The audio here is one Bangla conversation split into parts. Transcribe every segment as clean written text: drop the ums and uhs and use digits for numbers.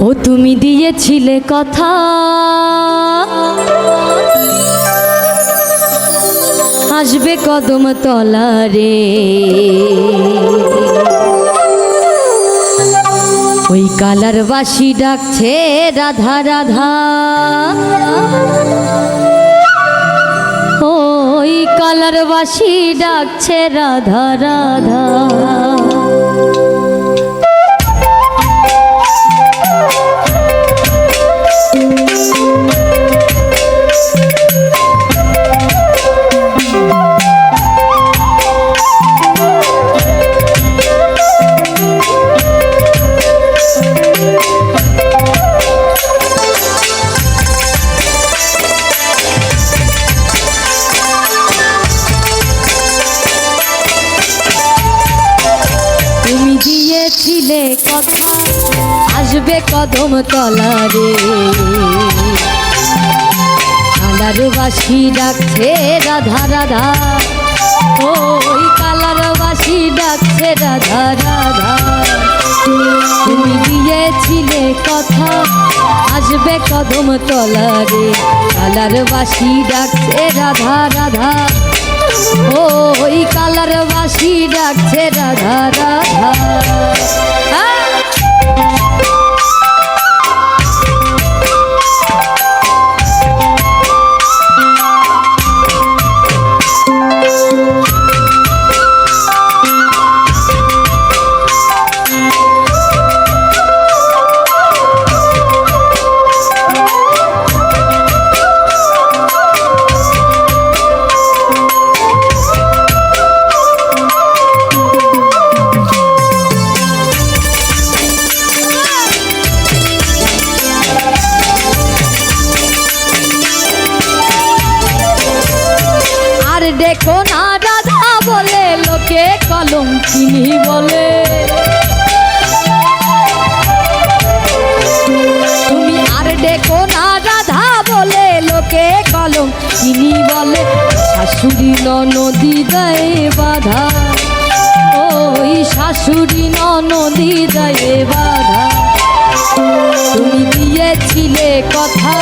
ও তুমি দিয়েছিলে কথা, আসবে কদম তলারে। ওই কালার বাসি ডাকছে রাধা রাধা, ওই কালার বাসি ডাকছে রাধা রাধা। দিয়েছিলে কথা, আসবে কদম তলারে। কালার বাসি ডাকছে রাধা রাধা, ওই কালার বাসি ডাকছে রাধা রাধা। তুমি দিয়েছিলে কথা, আসবে কদম তলারে। কালার বাসি ডাকছে রাধা রাধা, ওই কালার বাসি ডাকছে রাধা রাধা। দেখো না রাধা বলে লোকে কলঙ্কিনী বলে, তুমি আর দেখো না রাধা বলে লোকে কলঙ্কিনী বলে। শাশুড়ি ননদি দেয় বাধা, ওই শাশুড়ি ননদি দেয় বাধা। তুমি দিয়েছিলে কথা,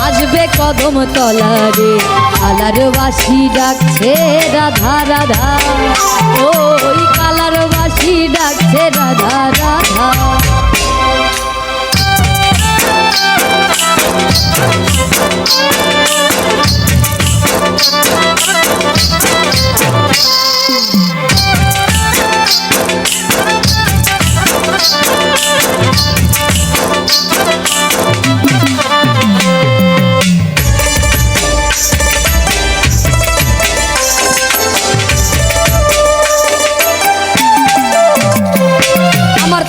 আসবে কদম তলারে। কালার বাসি ডাকছে রাধা রাধা, ওই কালার বাসি ডাকছে রাধা রাধা।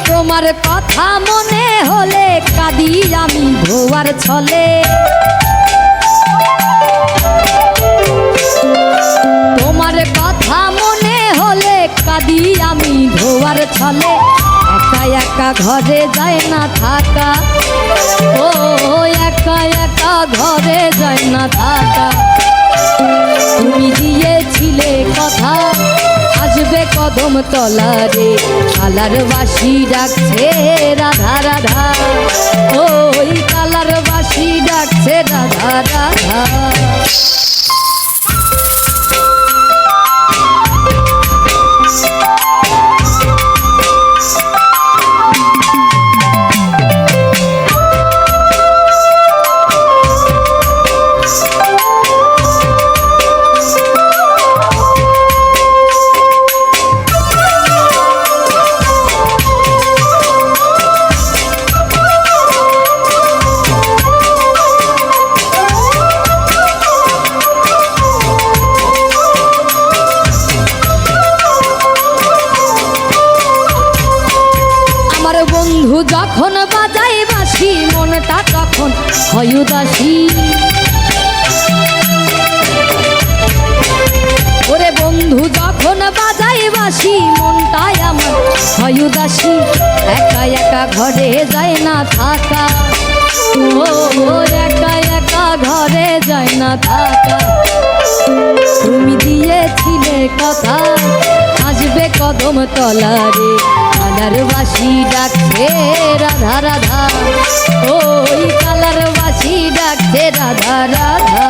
তোমার কথা মনে হলে কাঁদি আমি ধোয়ার ছলে। তোমার কথা মনে হলে কাঁদি আমি ধোয়ার ছলে। একা একা ঘরে যায় না থাকা, ও একা একা ঘরে যায় না থাকা। তুমি দিয়েছিলে কথা, আসবে কদম তলারে। কালার বাসি ডাকছে রাধা রাধা, ওই কালার বাসি ডাকছে রাধা রাধা। বন্ধু যখন বাজাই বাঁশি মনটা তখন হয় উদাসী। ওরে বন্ধু যখন বাজাই বাঁশি মনটাই আমার হয় উদাসী। একা একা ঘরে যায় না থাকা, ও একা একা ঘরে যায় না থাকা। তুমি দিয়েছিলে কথা, আসবে কদম তলারে। কালার বাসি ডাকছে রাধা রাধা, ওই কালার বাসি ডাকছে রাধা রাধা।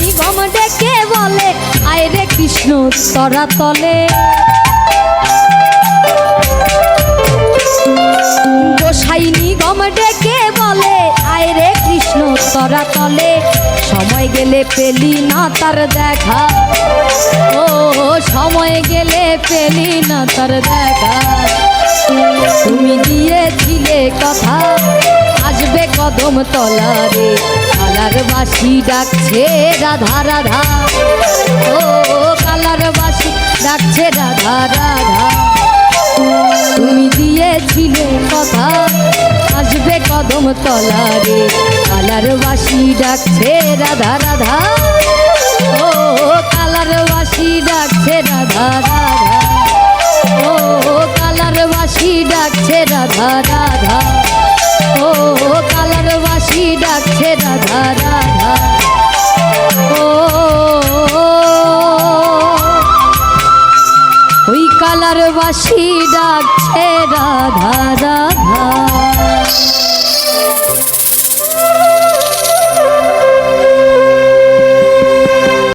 নিগম ডেকে বলে আয় রে কৃষ্ণ তরা তলে, গোসাই নিগম ডেকে বলে আয় রে কৃষ্ণ তরা তলে, সময় গেলে পেলি না তার দেখা, ও সময় গেলে পেলি না তার দেখা। তুমি দিয়েছিলে কথা আসবে কদম তলারে, কালার বাসি ডাকছে রাধা রাধা, ও কালার বাসি ডাকছে রাধা রাধা। তুমি দিয়েছিলে কথা আসবে কদম তলারে, কালার বাসি ডাকছে রাধা রাধা, ও কালার বাসি ডাকছে রাধা রাধা, ও কালার বাসি ডাকছে রাধা রাধা, ও কালার বাসি ডাকছে রাধা রাধা। ও ওই কালার বাসি